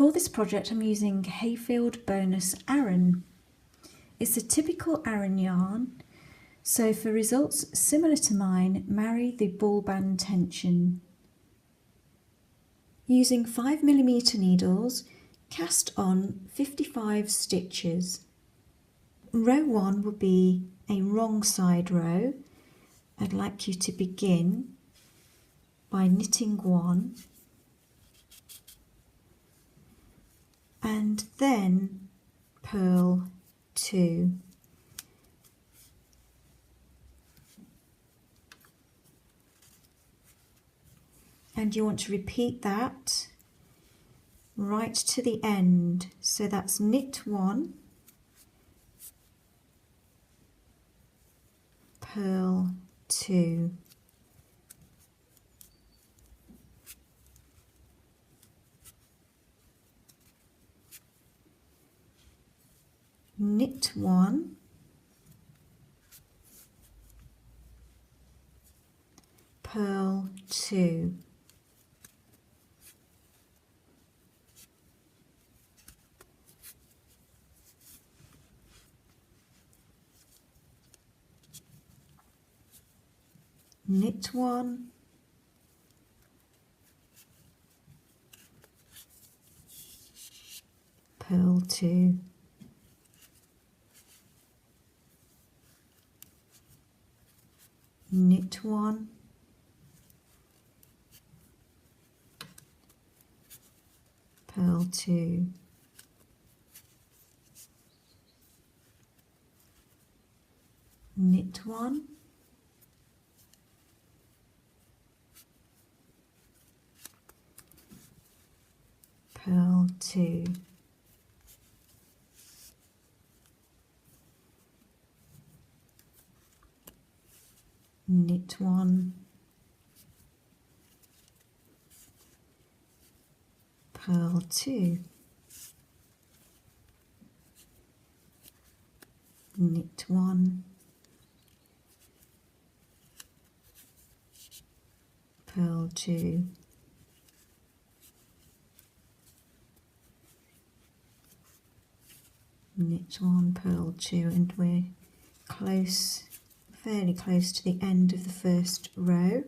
For this project I'm using Hayfield Bonus aran. It's a typical aran yarn, so for results similar to mine, marry the ball band tension. Using 5mm needles, cast on 55 stitches. Row 1 will be a wrong side row. I'd like you to begin by knitting 1 and then purl 2. And you want to repeat that right to the end. So that's knit 1, purl 2. Knit 1, purl 2. Knit 1, purl 2. Knit 1, purl 2. Knit 1, purl 2. Knit 1, purl 2. Knit 1, purl 2. Knit 1, purl 2, and we're close, fairly close to the end of the first row.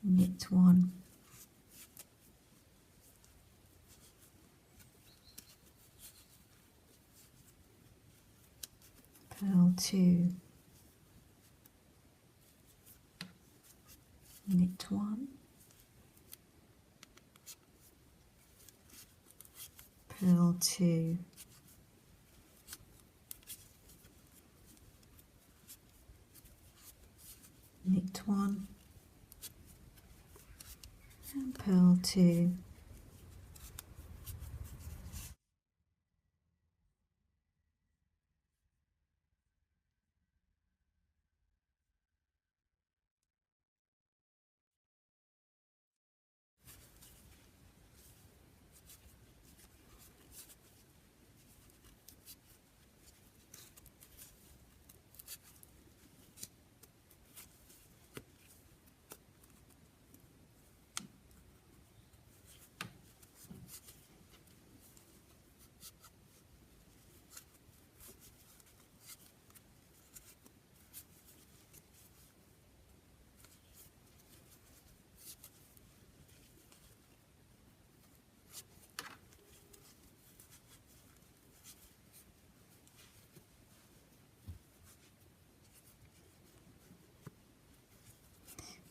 Knit 1, purl 2, knit 1, purl 2, knit 1, and purl 2.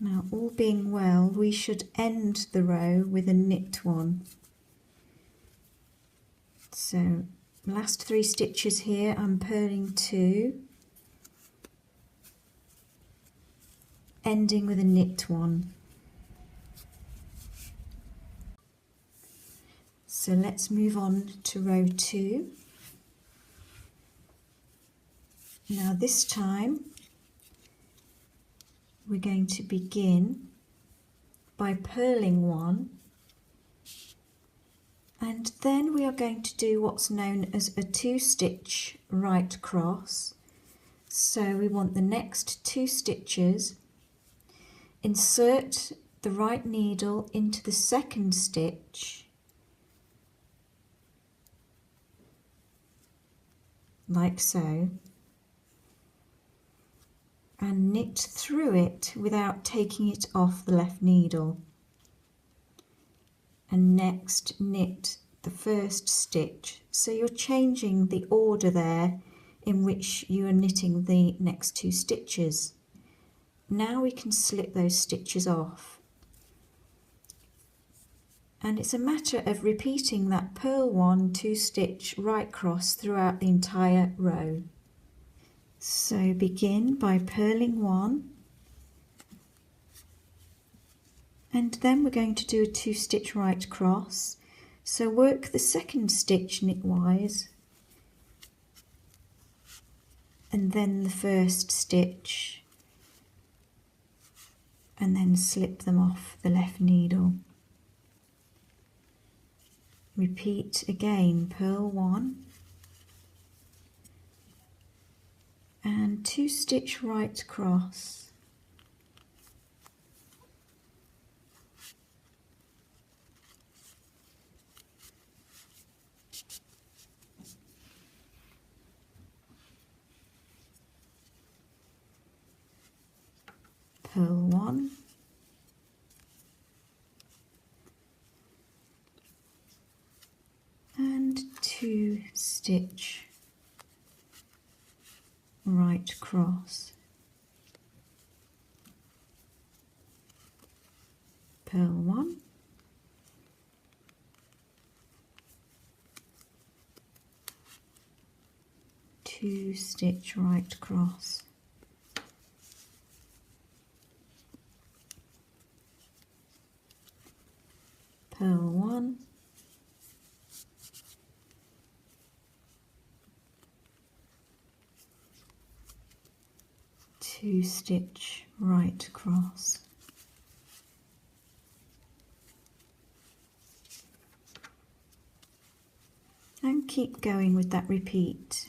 Now, all being well, we should end the row with a knit 1. So, last 3 stitches here, I'm purling 2, ending with a knit 1. So let's move on to row 2. Now this time we're going to begin by purling 1 And then we are going to do what's known as a 2-stitch right cross. So we want the next 2 stitches, insert the right needle into the second stitch, like so, and knit through it without taking it off the left needle. And next knit the first stitch. So you're changing the order there in which you are knitting the next 2 stitches. Now we can slip those stitches off. And it's a matter of repeating that purl 1 2-stitch right cross throughout the entire row. So begin by purling 1, and then we're going to do a 2-stitch right cross. So work the second stitch knitwise, and then the first stitch, and then slip them off the left needle. Repeat again, purl 1 and 2-stitch right cross, purl 1 and 2-stitch right cross, purl 1 2-stitch right cross, purl 1 2-stitch right cross, and keep going with that repeat.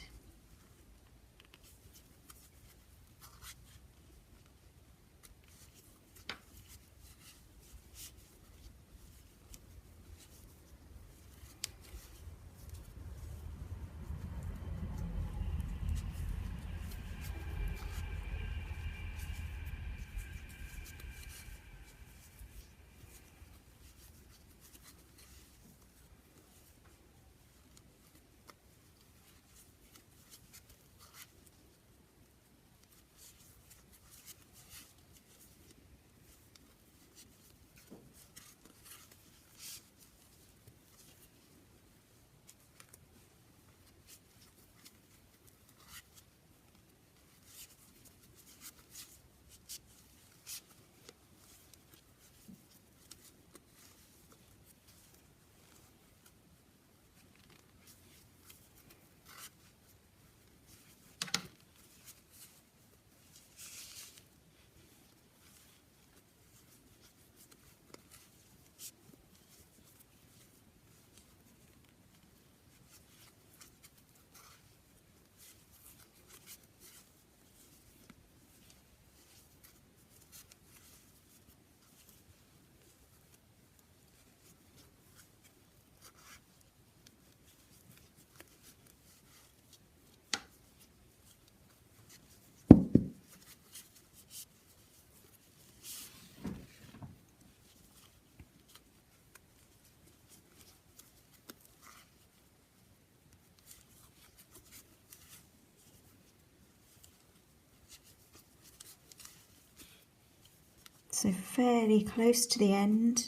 So fairly close to the end.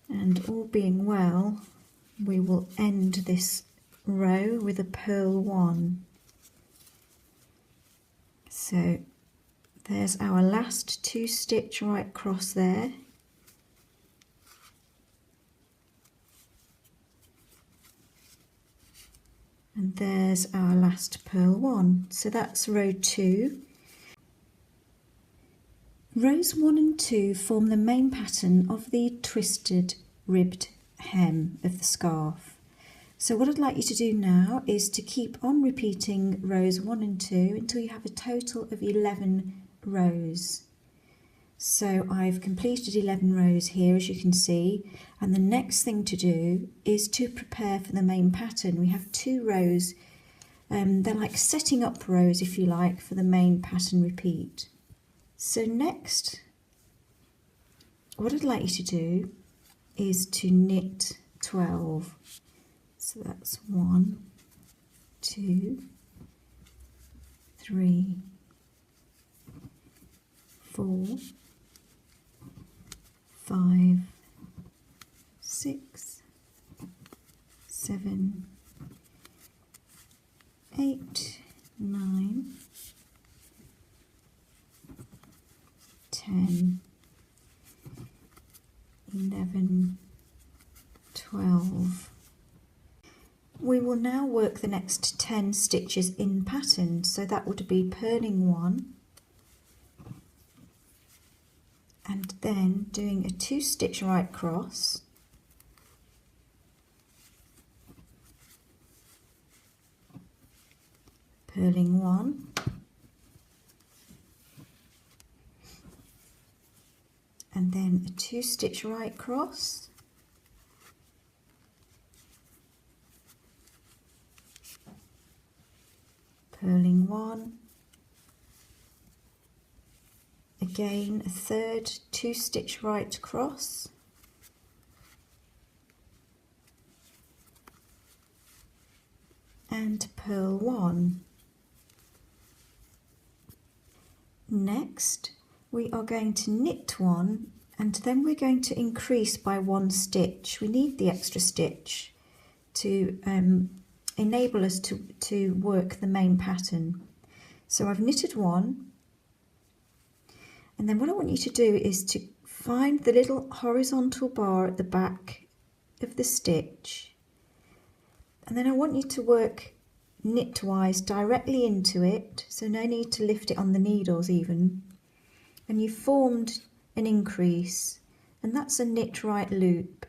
And all being well, we will end this row with a purl 1. So there's our last 2 stitch right across there. And there's our last purl 1. So that's row 2. Rows 1 and 2 form the main pattern of the twisted ribbed hem of the scarf. So what I'd like you to do now is to keep on repeating rows 1 and 2 until you have a total of 11 rows. So I've completed 11 rows here, as you can see, and the next thing to do is to prepare for the main pattern. We have 2 rows, they're like setting up rows, if you like, for the main pattern repeat. So next, what I'd like you to do is to knit 12. So that's 1, 2, 3, 4, 5, 6, 7, 8, 9, 10, 11, 12. We will now work the next 10 stitches in pattern, so that would be purling 1 and then doing a 2 stitch right cross, purling 1, and then a 2 stitch right cross, purling 1, again a third 2 stitch right cross, and purl 1. Next we are going to knit 1 and then we're going to increase by 1 stitch. We need the extra stitch to enable us to work the main pattern. So I've knitted 1, and then what I want you to do is to find the little horizontal bar at the back of the stitch, and then I want you to work knitwise directly into it, so no need to lift it on the needles even, and you've formed an increase, and that's a knit right loop.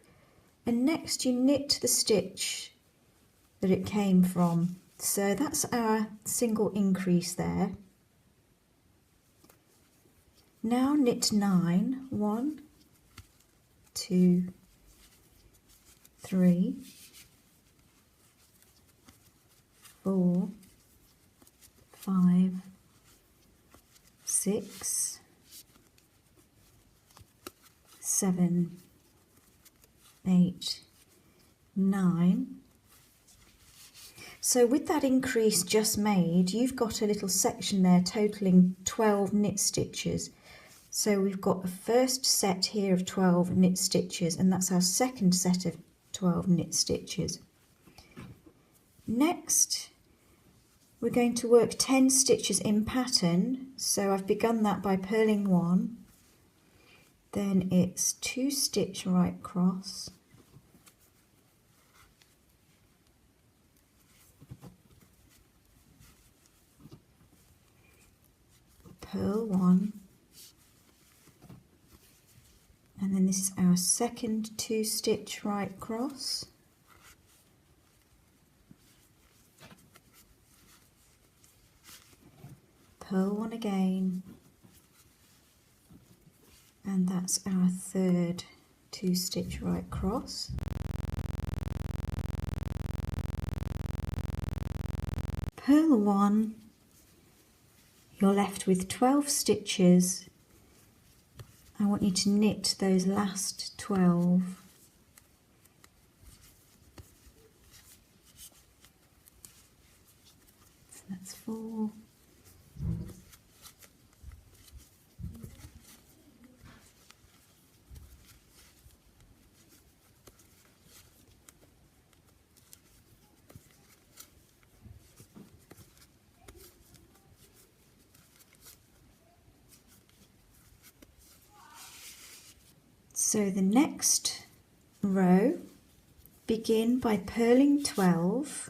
And next you knit the stitch that it came from. So that's our single increase there. Now knit 9, 1, 2, 3, 4, 5, 6, 7, 8, 9. So with that increase just made, you've got a little section there totaling 12 knit stitches. So we've got a first set here of 12 knit stitches, and that's our second set of 12 knit stitches. Next, we're going to work 10 stitches in pattern. So I've begun that by purling 1, then it's 2 stitch right cross, purl 1, and then this is our second 2 stitch right cross, purl 1 again, and that's our third 2 stitch right cross, purl 1. You're left with 12 stitches. I want you to knit those last 12. So that's 4. 5, So the next row, begin by purling 12,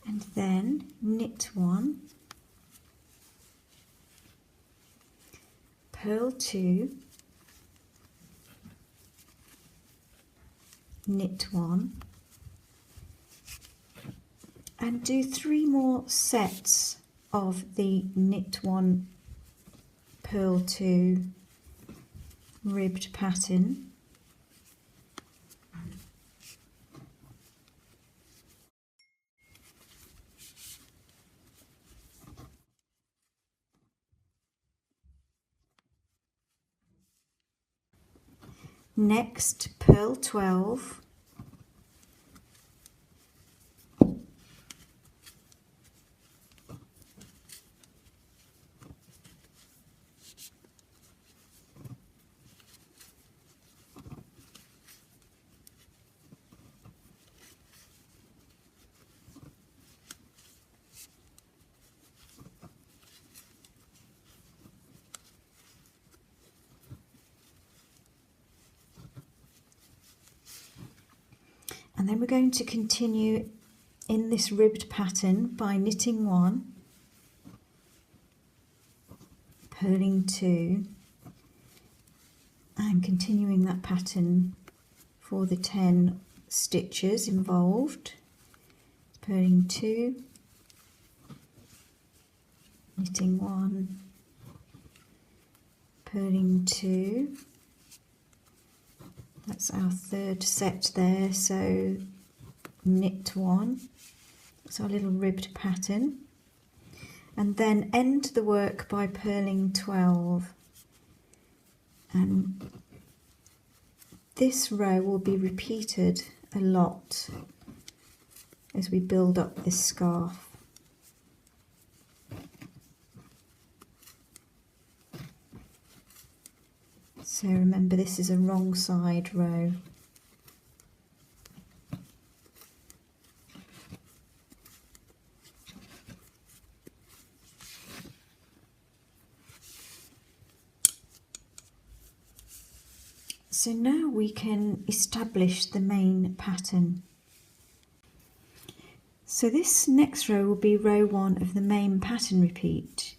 and then knit 1, purl 2, knit 1, and do 3 more sets of the knit 1, purl 2 ribbed pattern. Next, purl 12, and then we're going to continue in this ribbed pattern by knitting 1, purling 2, and continuing that pattern for the 10 stitches involved. Purling 2, knitting 1, purling 2. That's our third set there, so knit 1. That's our little ribbed pattern. And then end the work by purling 12. And this row will be repeated a lot as we build up this scarf. So remember, this is a wrong side row. So now we can establish the main pattern. So this next row will be row 1 of the main pattern repeat.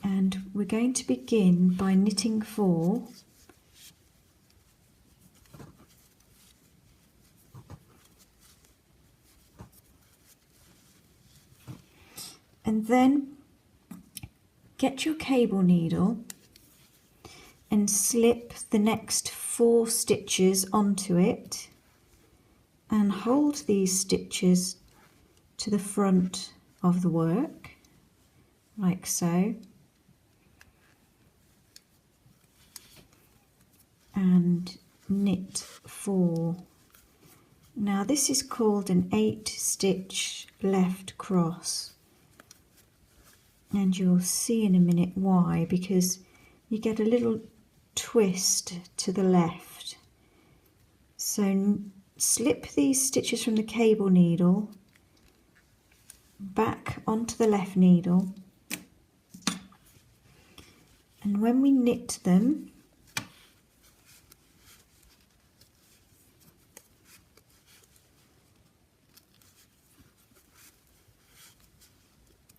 And we're going to begin by knitting 4, and then get your cable needle and slip the next 4 stitches onto it and hold these stitches to the front of the work like so, and knit 4. Now this is called an 8-stitch left cross, and you'll see in a minute why, because you get a little twist to the left. So slip these stitches from the cable needle back onto the left needle, and when we knit them,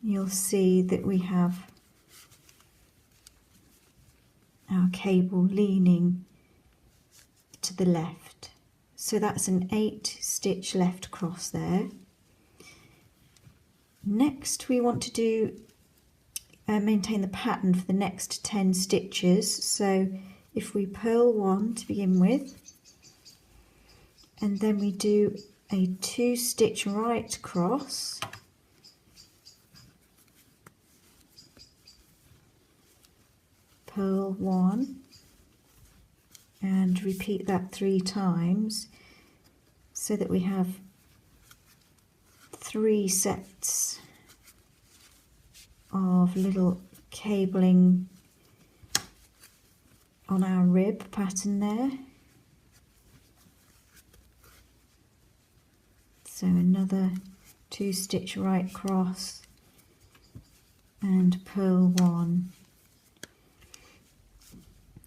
you'll see that we have our cable leaning to the left. So that's an 8-stitch left cross there. Next we want to do maintain the pattern for the next 10 stitches. So if we purl 1 to begin with, and then we do a 2-stitch right cross, purl 1, and repeat that 3 times so that we have 3 sets of little cabling on our rib pattern there. So another 2 stitch right cross and purl 1.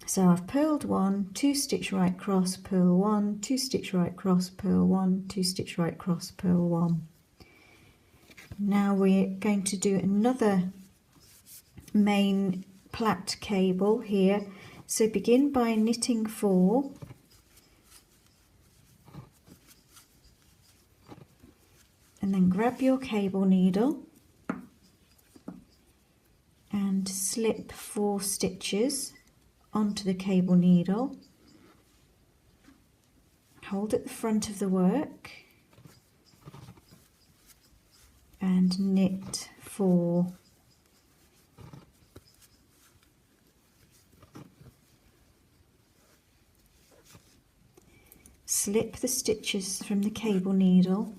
So I've purled 1, 2 stitch right cross, purl 1, 2 stitch right cross, purl 1, 2 stitch right cross, purl 1. Now we're going to do another main plait cable here. So begin by knitting 4, and then grab your cable needle and slip 4 stitches onto the cable needle. Hold at the front of the work and knit 4. Slip the stitches from the cable needle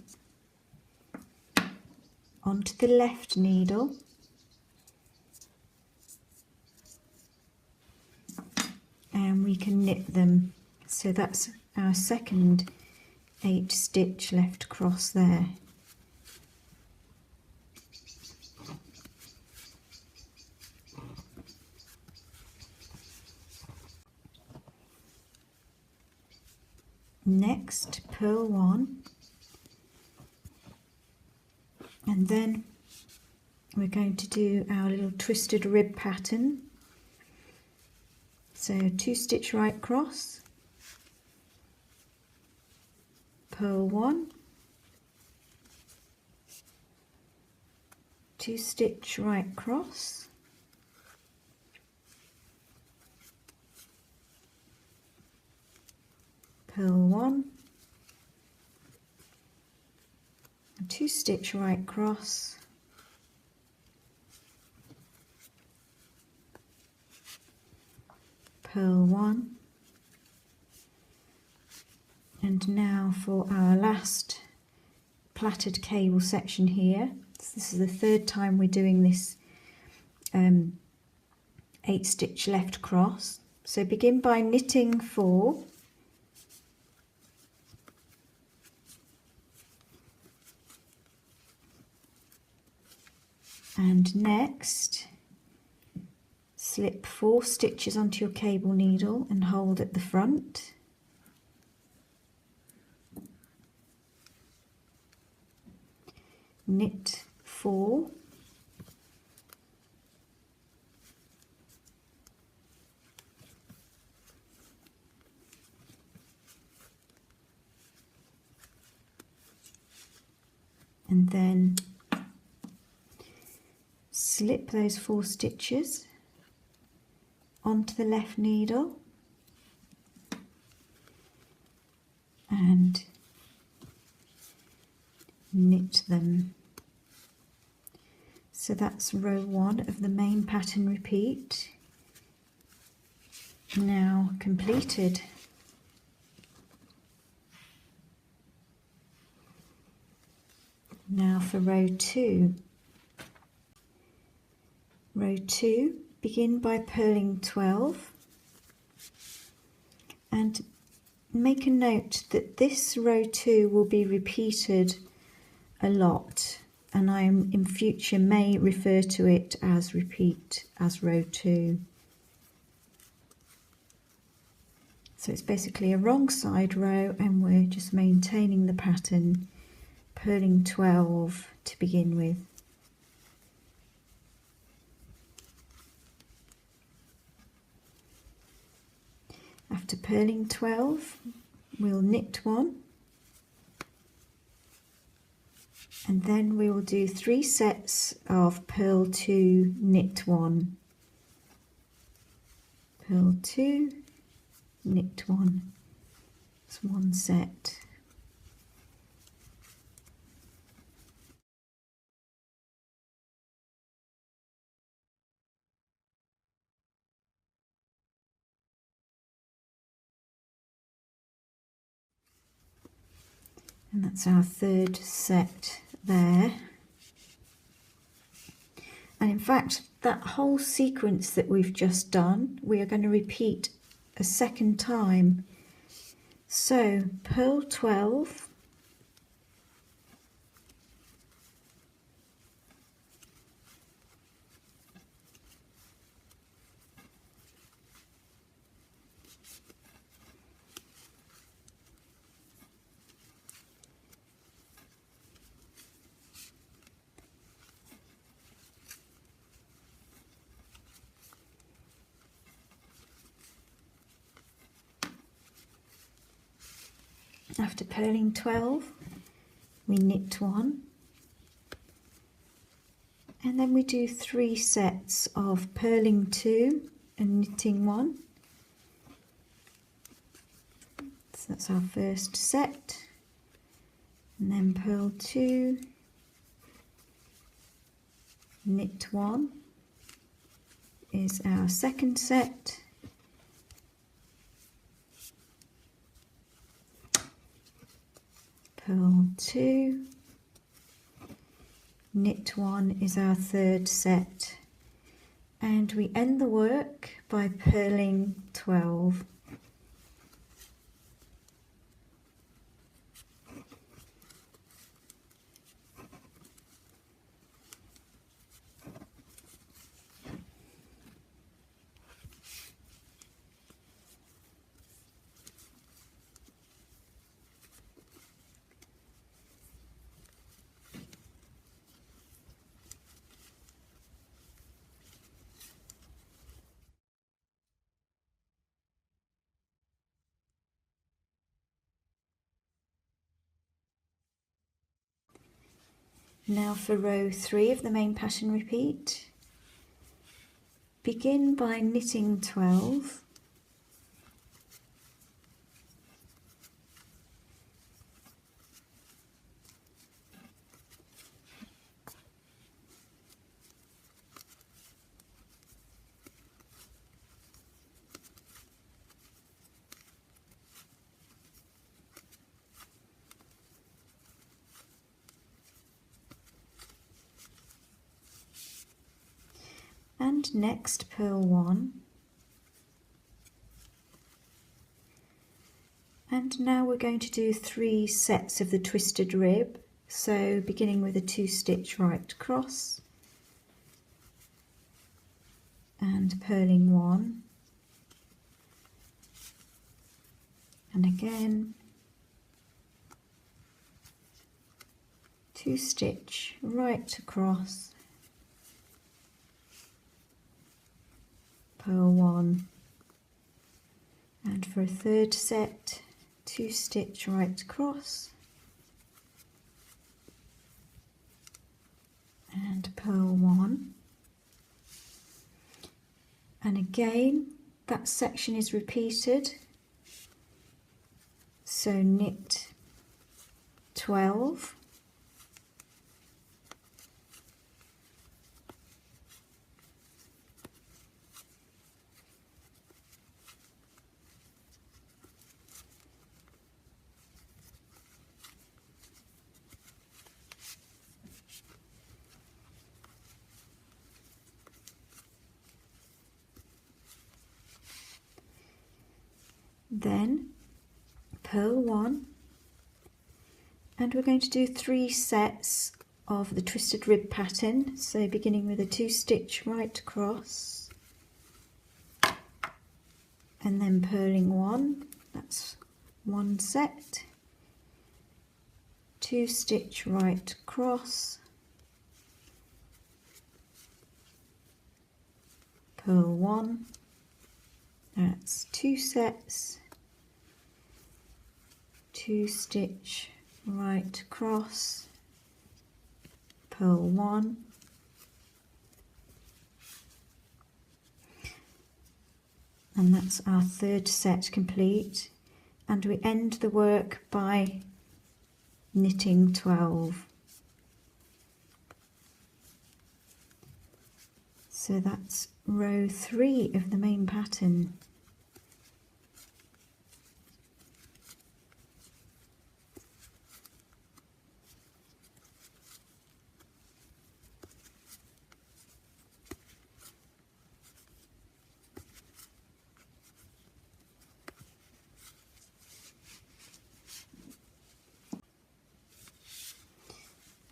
onto the left needle and we can knit them. So that's our second 8 stitch left cross there. Next, purl 1, and then we're going to do our little twisted rib pattern. So 2 stitch right cross, purl 1, 2 stitch right cross, purl 1, 2 stitch right cross, purl 1, and now for our last plaited cable section here. So this is the 3rd time we're doing this 8 stitch left cross. So begin by knitting 4, and next slip 4 stitches onto your cable needle and hold at the front. Knit 4, and then slip those 4 stitches onto the left needle and knit them. So that's row 1 of the main pattern repeat, now completed. Now for row 2. Row 2, begin by purling 12 and make a note that this row 2 will be repeated a lot, and I in future may refer to it as repeat as row 2. So it's basically a wrong side row and we're just maintaining the pattern, purling 12 to begin with. After purling 12, we'll knit 1, and then we will do 3 sets of purl 2, knit 1, purl 2, knit 1. It's 1 set. And that's our third set there. And in fact, that whole sequence that we've just done, we are going to repeat a second time. So purl 12, after purling 12, we knit 1, and then we do 3 sets of purling 2 and knitting 1. So that's our first set, and then purl 2, knit 1 is our second set. Purl 2, knit 1 is our third set, and we end the work by purling 12. Now for row 3 of the main pattern repeat, begin by knitting 12, and next purl 1, and now we're going to do 3 sets of the twisted rib, so beginning with a 2-stitch right cross and purling 1, and again 2-stitch right across, purl 1, and for a third set 2-stitch right across and purl 1, and again that section is repeated, so knit 12, then purl 1, and we're going to do 3 sets of the twisted rib pattern, so beginning with a 2-stitch right across and then purling 1, that's 1 set, 2-stitch right across, purl 1, that's 2 sets, 2-stitch right across, purl 1, and that's our third set complete, and we end the work by knitting 12. So that's row 3 of the main pattern.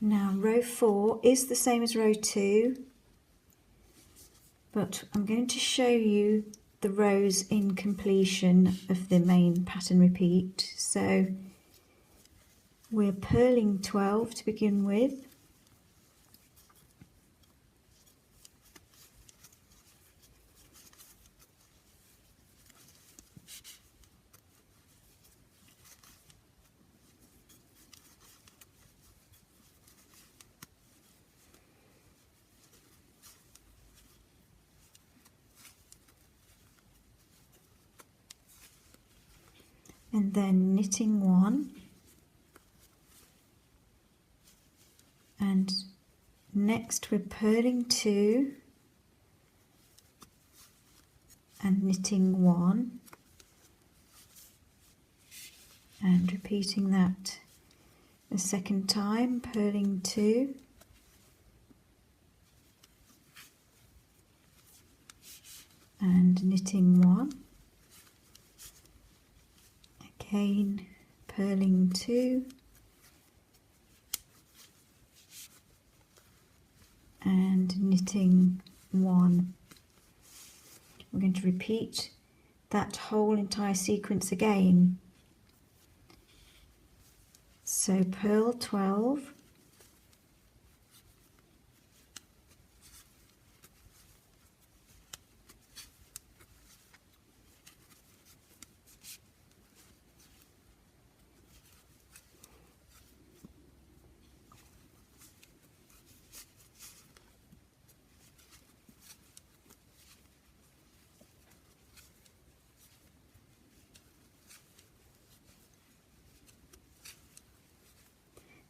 Now row 4 is the same as row 2, but I'm going to show you the rows in completion of the main pattern repeat. So we're purling 12 to begin with, and then knitting 1, and next we're purling 2 and knitting 1 and repeating that a second time, purling 2 and knitting 1, again purling 2 and knitting 1. We're going to repeat that whole entire sequence again. So purl 12,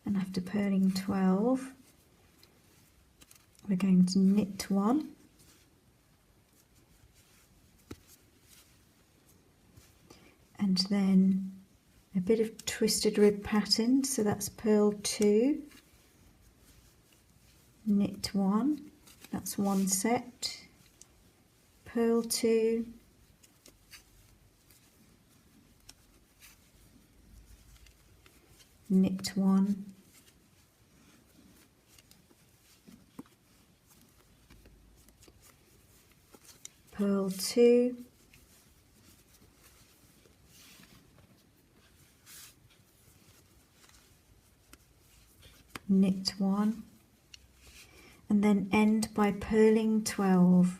and after purling 12 we're going to knit 1 and then a bit of twisted rib pattern, so that's purl 2, knit 1, that's 1 set, purl 2, knit 1, purl 2, knit 1, and then end by purling 12.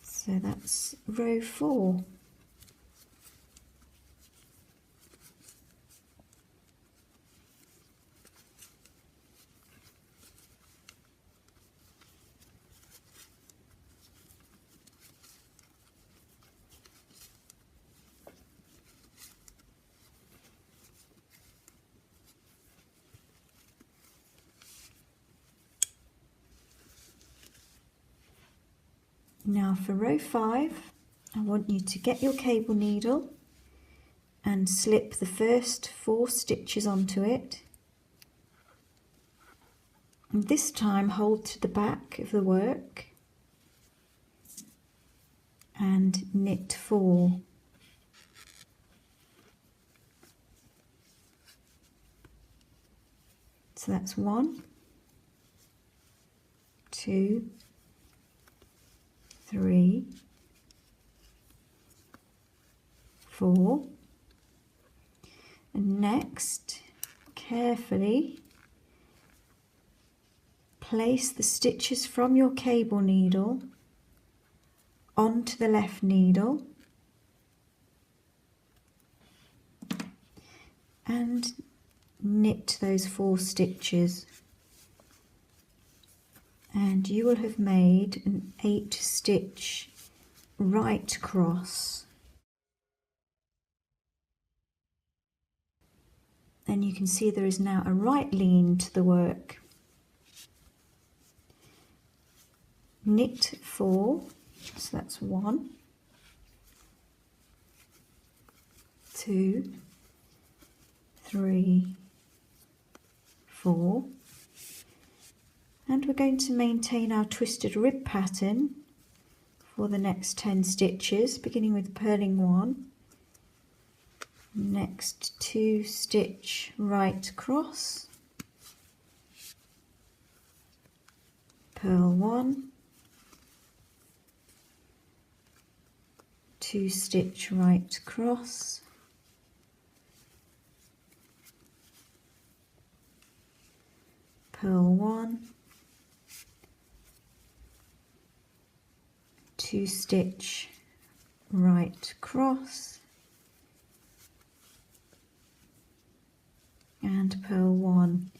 So that's row 4. Now for row 5, I want you to get your cable needle and slip the first 4 stitches onto it. And this time hold to the back of the work and knit 4. So that's 1, 2, 3, 4, and next carefully place the stitches from your cable needle onto the left needle and knit those 4 stitches, and you will have made an 8-stitch right cross. Then you can see there is now a right lean to the work. Knit 4, so that's 1, 2, 3, 4, and we're going to maintain our twisted rib pattern for the next 10 stitches, beginning with purling 1 Next 2 stitch right across, purl 1, 2 stitch right across, purl 1, 2 stitch right across, and purl 1,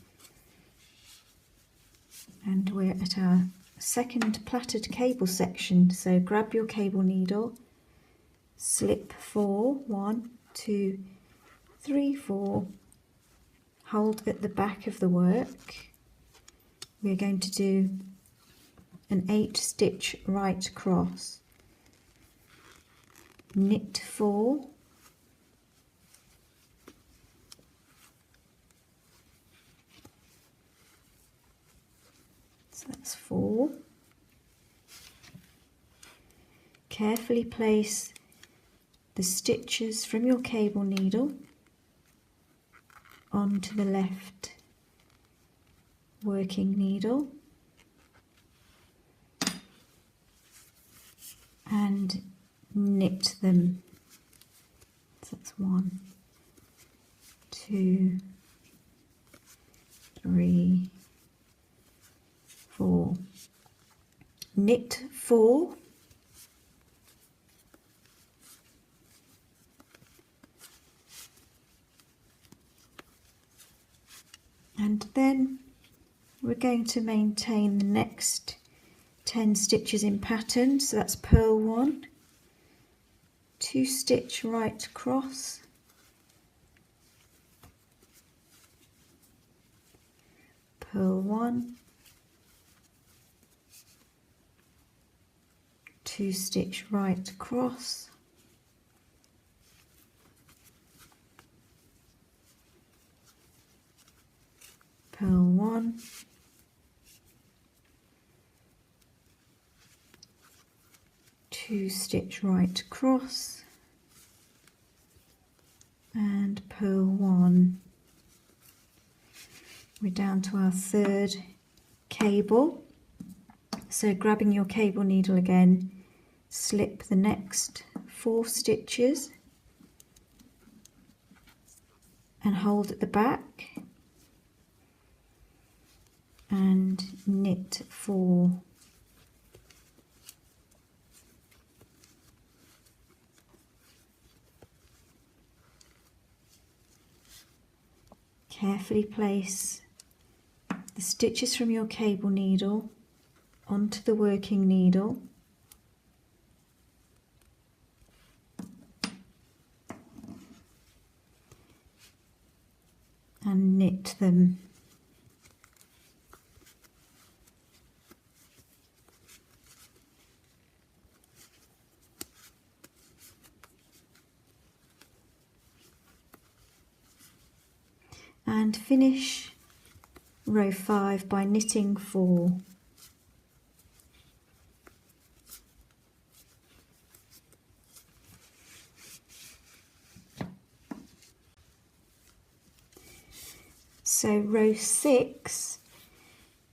and we're at our second plaited cable section. So grab your cable needle, slip 4, 1, 2, 3, 4, hold at the back of the work. We're going to do an 8 stitch right across, knit 4, so that's 4. Carefully place the stitches from your cable needle onto the left working needle and knit them. So that's 1, 2, 3, 4. Knit 4, and then we're going to maintain the next 10 stitches in pattern. So that's purl 1, 2 stitch right across, purl 1, 2 stitch right across, purl 1, 2 stitch right across, and purl 1. We're down to our third cable. So grabbing your cable needle again, slip the next 4 stitches and hold at the back and knit 4. Carefully place the stitches from your cable needle onto the working needle and knit them. And finish row 5 by knitting 4. So row 6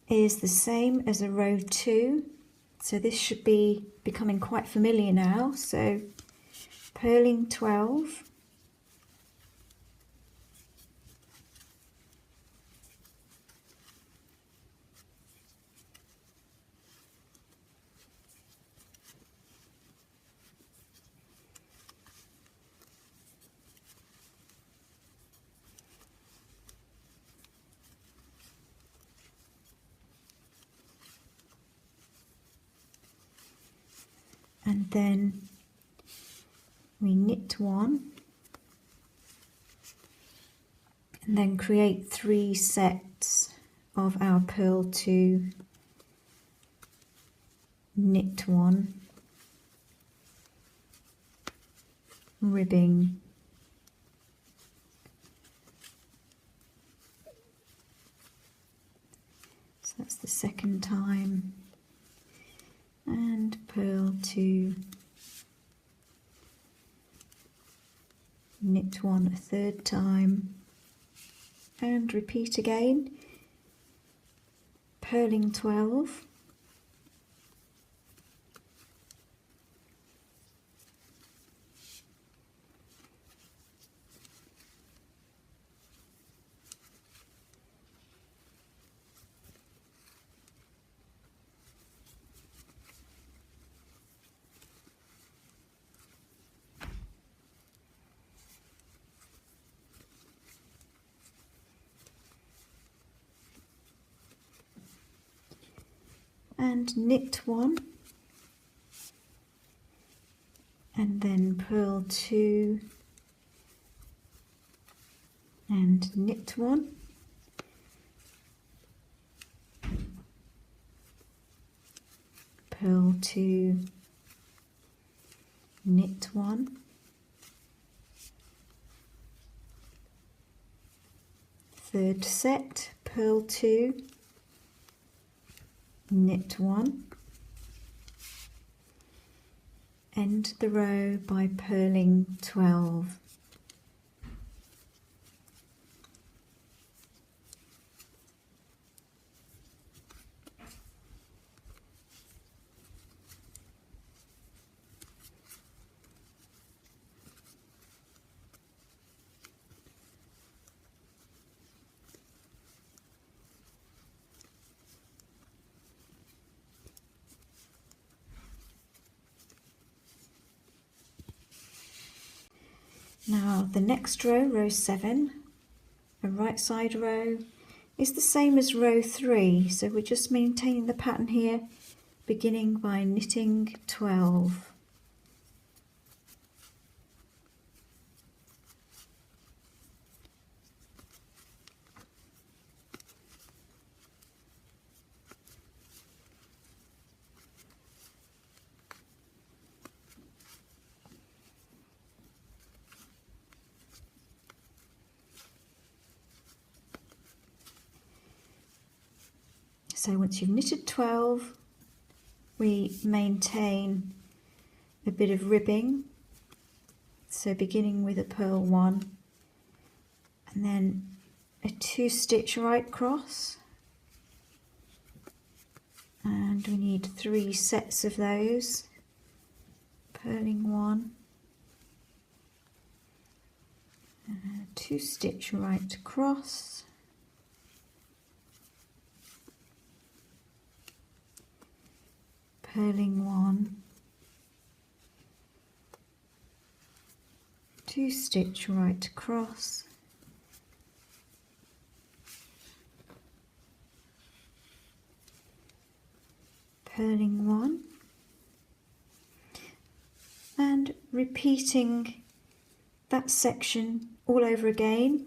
is the same as a row 2, so this should be becoming quite familiar now. So purling 12, and then we knit 1 and then create 3 sets of our purl 2, knit 1, ribbing, so that's the second time, and purl 2, knit one a third time and repeat again, purling 12, and knit one, and then purl 2 and knit one, purl 2, knit one, third set, purl 2, knit one, end the row by purling 12. Now the next row, row 7, a right side row, is the same as row 3, so we're just maintaining the pattern here, beginning by knitting 12. So once you've knitted 12, we maintain a bit of ribbing, so beginning with a purl 1 and then a 2 stitch right cross, and we need 3 sets of those, purling 1, 2 stitch right across, purling 1, 2 stitch right across, purling 1, and repeating that section all over again,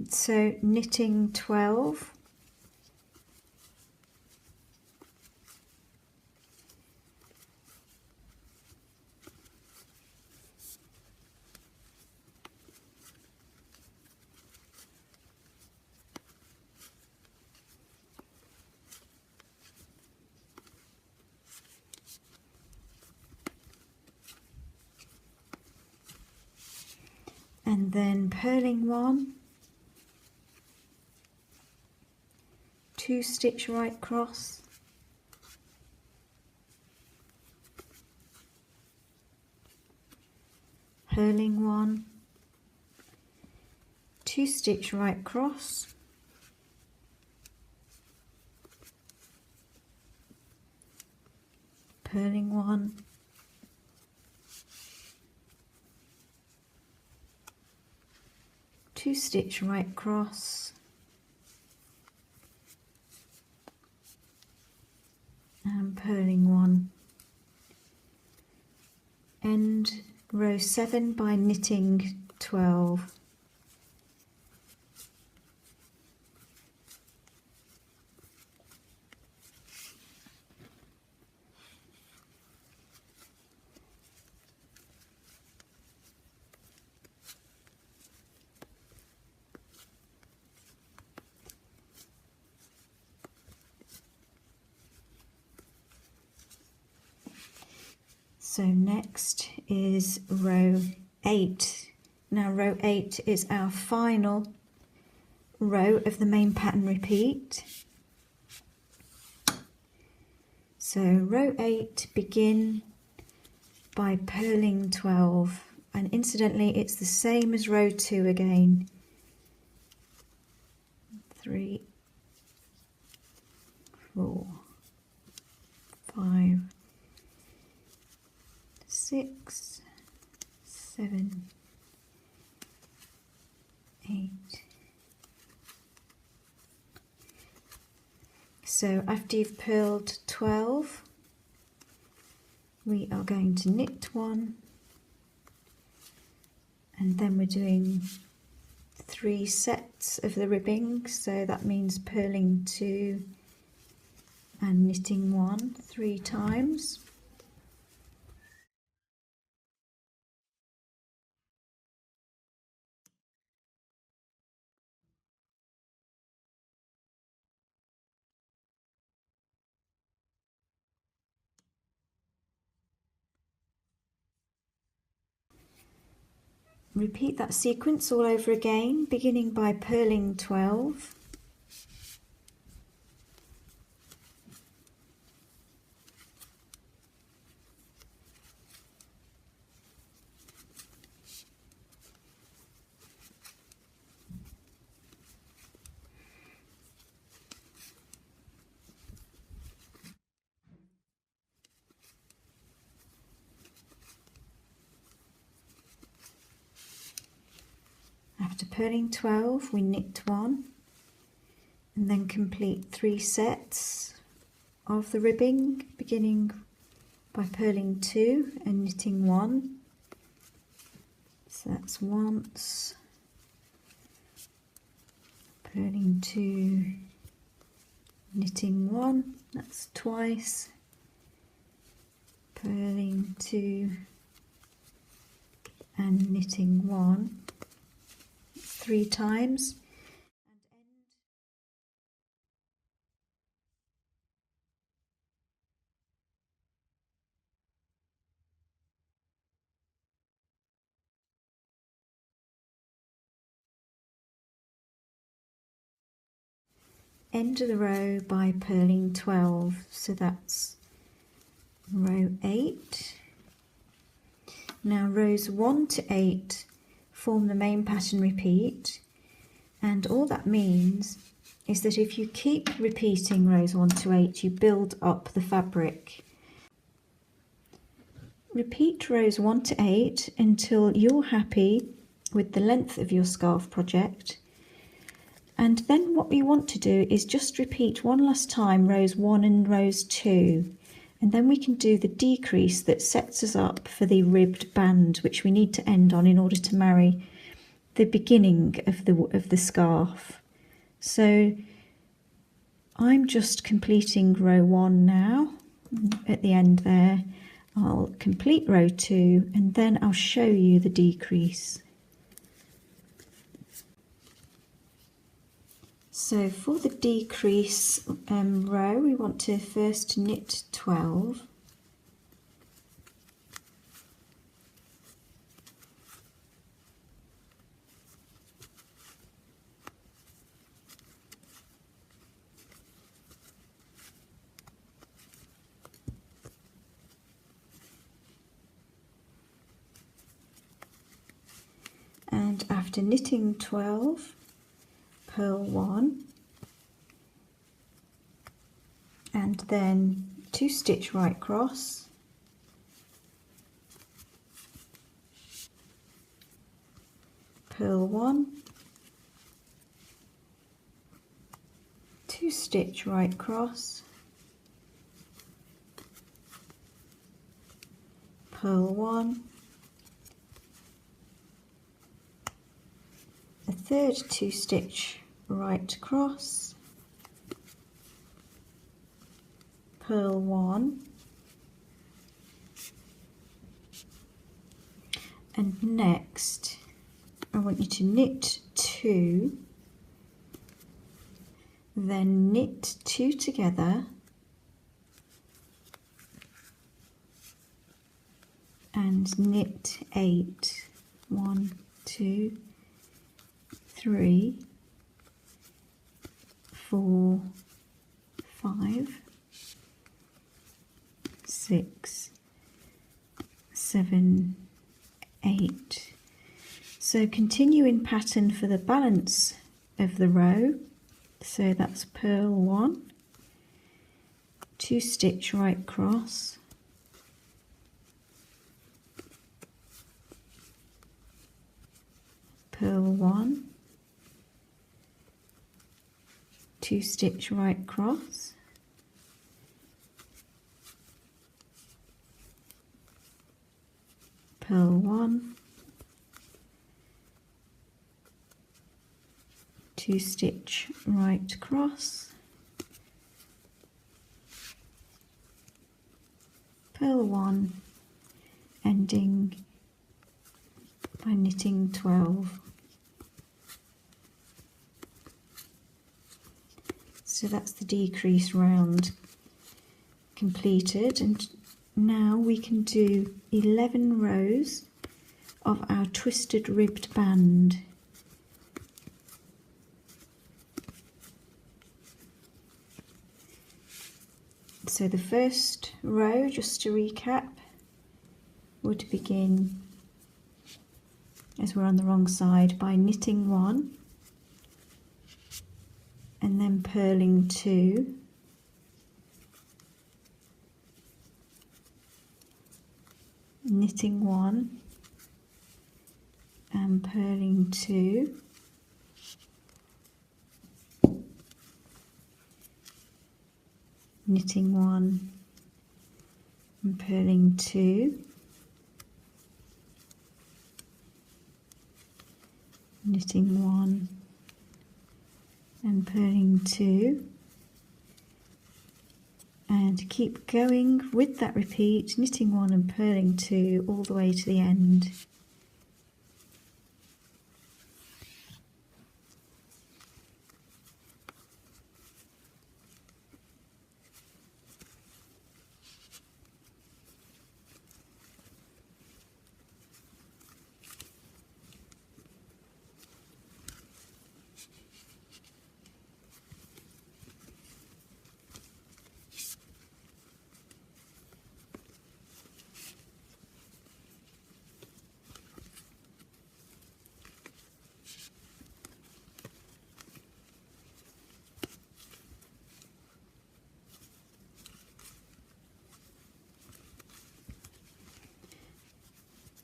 so knitting 12, and then purling 1, 2 stitch right cross, purling 1, 2 stitch right cross, purling 1, 2 stitch right cross, and purling 1. End row 7 by knitting 12. So next is row 8. Now row 8 is our final row of the main pattern repeat. So row 8, begin by purling 12, and incidentally it's the same as row 2 again. 3, 4, 5, 6, 7, 8. So after you've purled 12, we are going to knit 1, and then we're doing 3 sets of the ribbing, so that means purling 2 and knitting 1 3 times. Repeat that sequence all over again, beginning by purling 12. After purling 12, we knit 1 and then complete 3 sets of the ribbing, beginning by purling 2 and knitting 1. So that's once, purling 2, knitting 1, that's twice, purling 2 and knitting 1, 3 times, end of the row by purling 12, so that's row 8. Now rows 1 to 8 form the main pattern repeat, and all that means is that if you keep repeating rows 1 to 8, you build up the fabric. Repeat rows 1 to 8 until you're happy with the length of your scarf project, and then what we want to do is just repeat one last time rows 1 and rows 2, and then we can do the decrease that sets us up for the ribbed band, which we need to end on in order to marry the beginning of the scarf. So I'm just completing row 1 now. At the end there I'll complete row 2 and then I'll show you the decrease. So for the decrease row, we want to first knit 12. And after knitting 12, purl 1 and then 2 stitch right cross, purl 1, 2 stitch right cross, purl 1, a third 2 stitch right cross, purl 1, and next I want you to knit 2, then knit 2 together and knit 8, 1, 2, 3, 4, 5, 6, 7, 8. So continue in pattern for the balance of the row. So that's purl 1, 2 stitch right across, purl 1, 2 stitch right across, purl 1, 2 stitch right across, purl 1, ending by knitting 12. So that's the decrease round completed, and now we can do 11 rows of our twisted ribbed band. So the first row, just to recap, would begin, as we're on the wrong side, by knitting 1 and then purling 2, knitting 1 and purling 2, knitting 1 and purling 2, knitting 1 and purling 2, and keep going with that repeat, knitting 1 and purling 2 all the way to the end.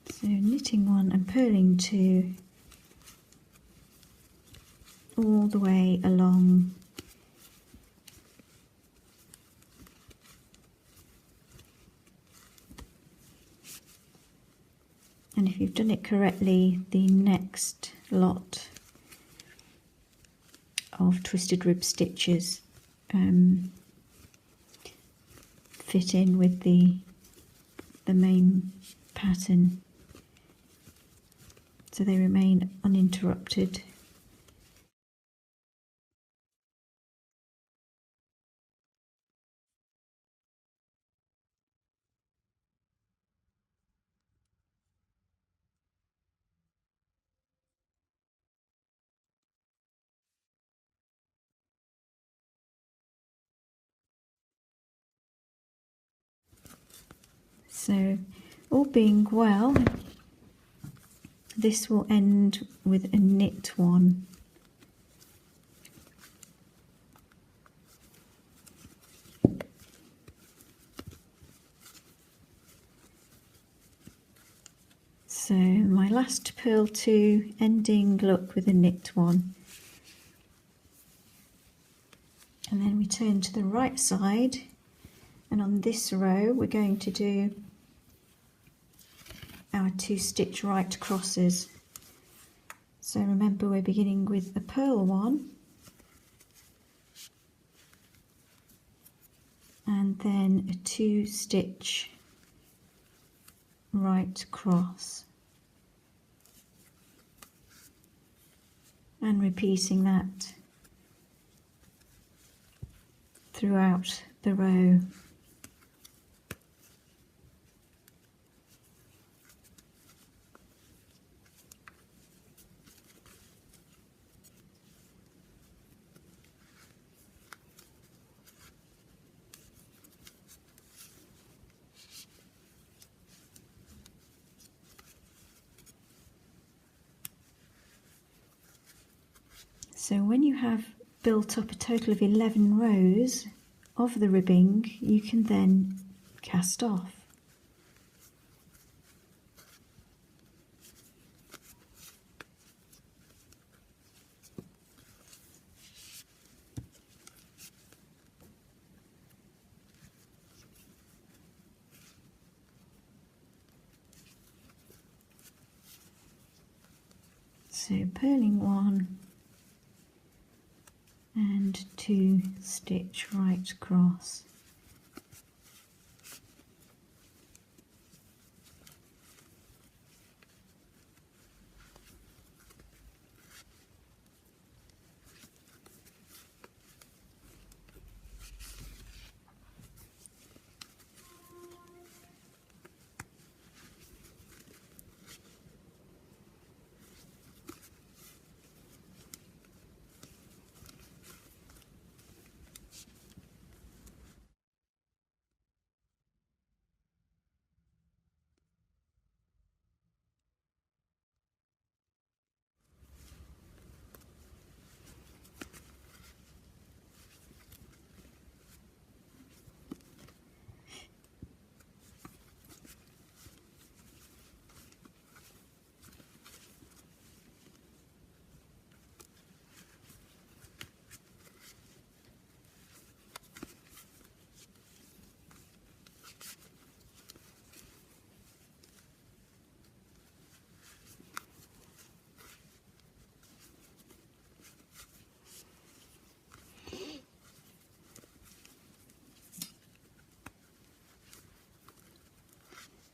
So knitting 1 and purling 2 all the way along. And if you've done it correctly, the next lot of twisted rib stitches fit in with the main pattern, so they remain uninterrupted. So, all being well, this will end with a knit 1. So my last purl 2 ending look with a knit 1. And then we turn to the right side, and on this row we're going to do our 2 stitch right crosses. So remember, we're beginning with a purl 1 and then a 2 stitch right cross, and repeating that throughout the row. So when you have built up a total of 11 rows of the ribbing, you can then cast off. So purling 1 and 2 stitch right across.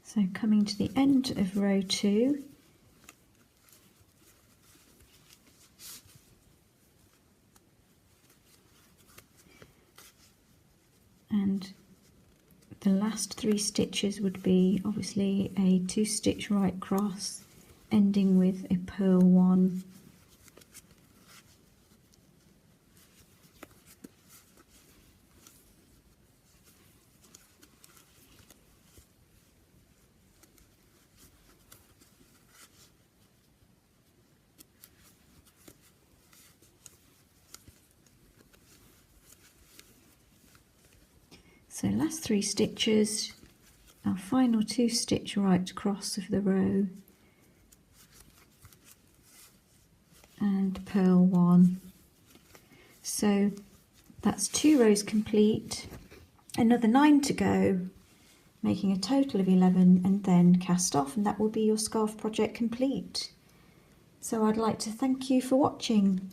So coming to the end of row 2, and the last 3 stitches would be obviously a 2 stitch right cross ending with a purl 1. So last 3 stitches, our final 2 stitch right across of the row and purl 1. So that's 2 rows complete, another 9 to go, making a total of 11, and then cast off, and that will be your scarf project complete. So I'd like to thank you for watching.